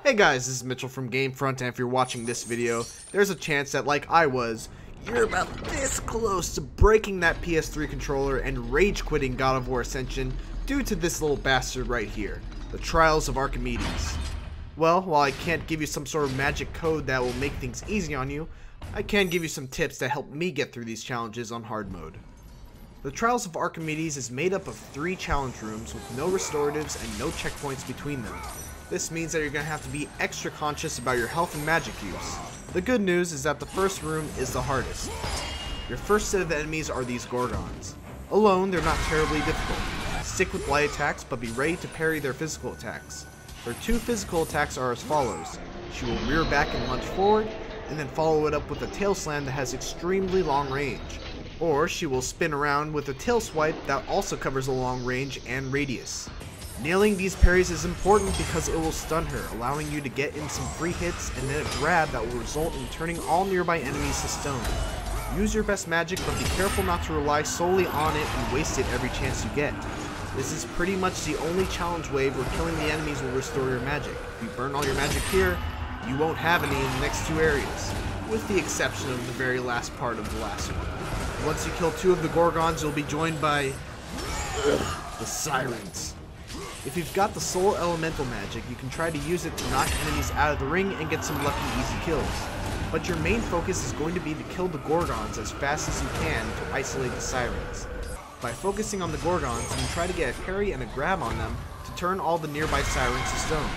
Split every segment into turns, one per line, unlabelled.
Hey guys, this is Mitchell from Gamefront, and if you're watching this video, there's a chance that, like I was, you're about this close to breaking that PS3 controller and rage quitting God of War Ascension due to this little bastard right here, the Trials of Archimedes. Well, while I can't give you some sort of magic code that will make things easy on you, I can give you some tips that help me get through these challenges on hard mode. The Trials of Archimedes is made up of 3 challenge rooms with no restoratives and no checkpoints between them. This means that you're going to have to be extra conscious about your health and magic use. The good news is that the first room is the hardest. Your first set of enemies are these gorgons. Alone, they're not terribly difficult. Stick with light attacks, but be ready to parry their physical attacks. Their 2 physical attacks are as follows. She will rear back and lunge forward, and then follow it up with a tail slam that has extremely long range. Or she will spin around with a tail swipe that also covers a long range and radius. Nailing these parries is important because it will stun her, allowing you to get in some free hits and then a grab that will result in turning all nearby enemies to stone. Use your best magic, but be careful not to rely solely on it and waste it every chance you get. This is pretty much the only challenge wave where killing the enemies will restore your magic. If you burn all your magic here, you won't have any in the next 2 areas, with the exception of the very last part of the last one. Once you kill 2 of the gorgons, you'll be joined by the sirens. If you've got the soul elemental magic, you can try to use it to knock enemies out of the ring and get some lucky easy kills. But your main focus is going to be to kill the gorgons as fast as you can to isolate the sirens. By focusing on the gorgons, you can try to get a parry and a grab on them to turn all the nearby sirens to stone.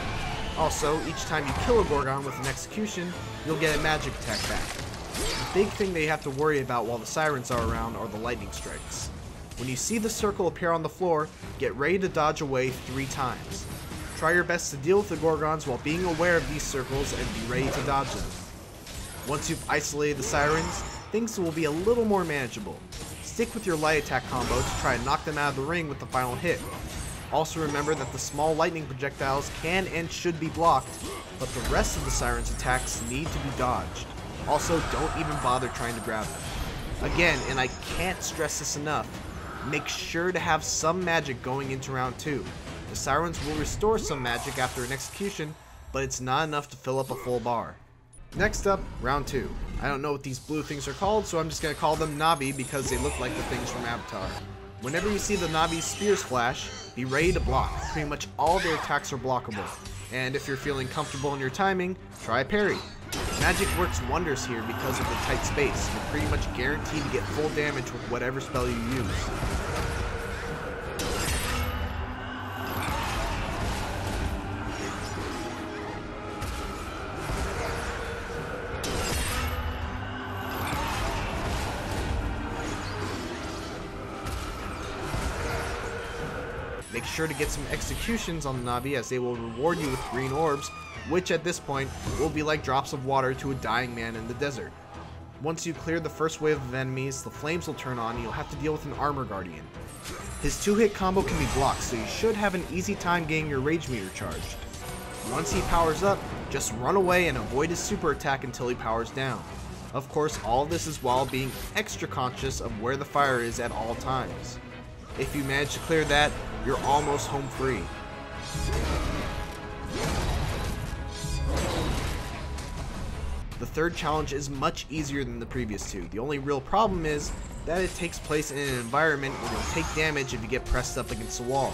Also, each time you kill a gorgon with an execution, you'll get a magic attack back. The big thing that you have to worry about while the sirens are around are the lightning strikes. When you see the circle appear on the floor, get ready to dodge away 3 times. Try your best to deal with the gorgons while being aware of these circles and be ready to dodge them. Once you've isolated the sirens, things will be a little more manageable. Stick with your light attack combo to try and knock them out of the ring with the final hit. Also remember that the small lightning projectiles can and should be blocked, but the rest of the sirens' attacks need to be dodged. Also, don't even bother trying to grab them. Again, and I can't stress this enough, make sure to have some magic going into round 2. The sirens will restore some magic after an execution, but it's not enough to fill up a full bar. Next up, round 2. I don't know what these blue things are called, so I'm just going to call them Navi because they look like the things from Avatar. Whenever you see the Navi's spears flash, be ready to block. Pretty much all their attacks are blockable. And if you're feeling comfortable in your timing, try a parry. Magic works wonders here because of the tight space. You're pretty much guaranteed to get full damage with whatever spell you use. Make sure to get some executions on the Navi as they will reward you with green orbs, which at this point will be like drops of water to a dying man in the desert. Once you clear the first wave of enemies, the flames will turn on and you'll have to deal with an armor guardian. His 2-hit combo can be blocked, so you should have an easy time getting your rage meter charged. Once he powers up, just run away and avoid his super attack until he powers down. Of course, all of this is while being extra conscious of where the fire is at all times. If you manage to clear that, you're almost home free. The third challenge is much easier than the previous 2. The only real problem is that it takes place in an environment where you'll take damage if you get pressed up against a wall.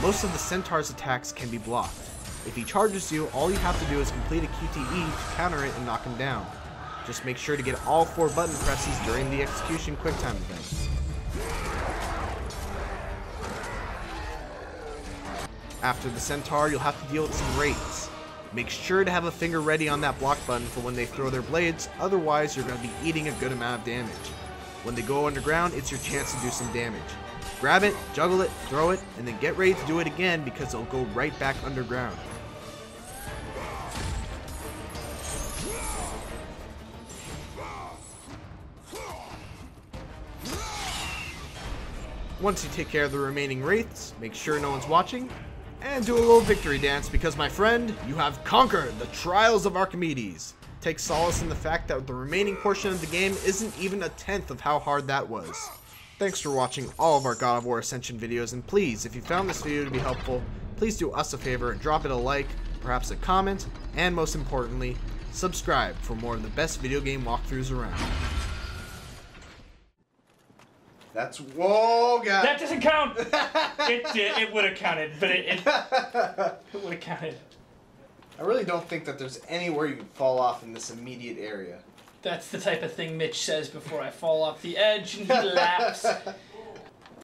Most of the centaur's attacks can be blocked. If he charges you, all you have to do is complete a QTE to counter it and knock him down. Just make sure to get all 4 button presses during the execution quicktime event. After the centaur, you'll have to deal with some wraiths. Make sure to have a finger ready on that block button for when they throw their blades, otherwise you're going to be eating a good amount of damage. When they go underground, it's your chance to do some damage. Grab it, juggle it, throw it, and then get ready to do it again because it'll go right back underground. Once you take care of the remaining wraiths, make sure no one's watching, and do a little victory dance because, my friend, you have conquered the Trials of Archimedes. Take solace in the fact that the remaining portion of the game isn't even a tenth of how hard that was. Thanks for watching all of our God of War Ascension videos, and please, if you found this video to be helpful, please do us a favor and drop it a like, perhaps a comment, and most importantly, subscribe for more of the best video game walkthroughs around. That's whoa, guys.
That doesn't count. It would have counted, but it would have counted.
I really don't think that there's anywhere you can fall off in this immediate area.
That's the type of thing Mitch says before I fall off the edge, and he laughs.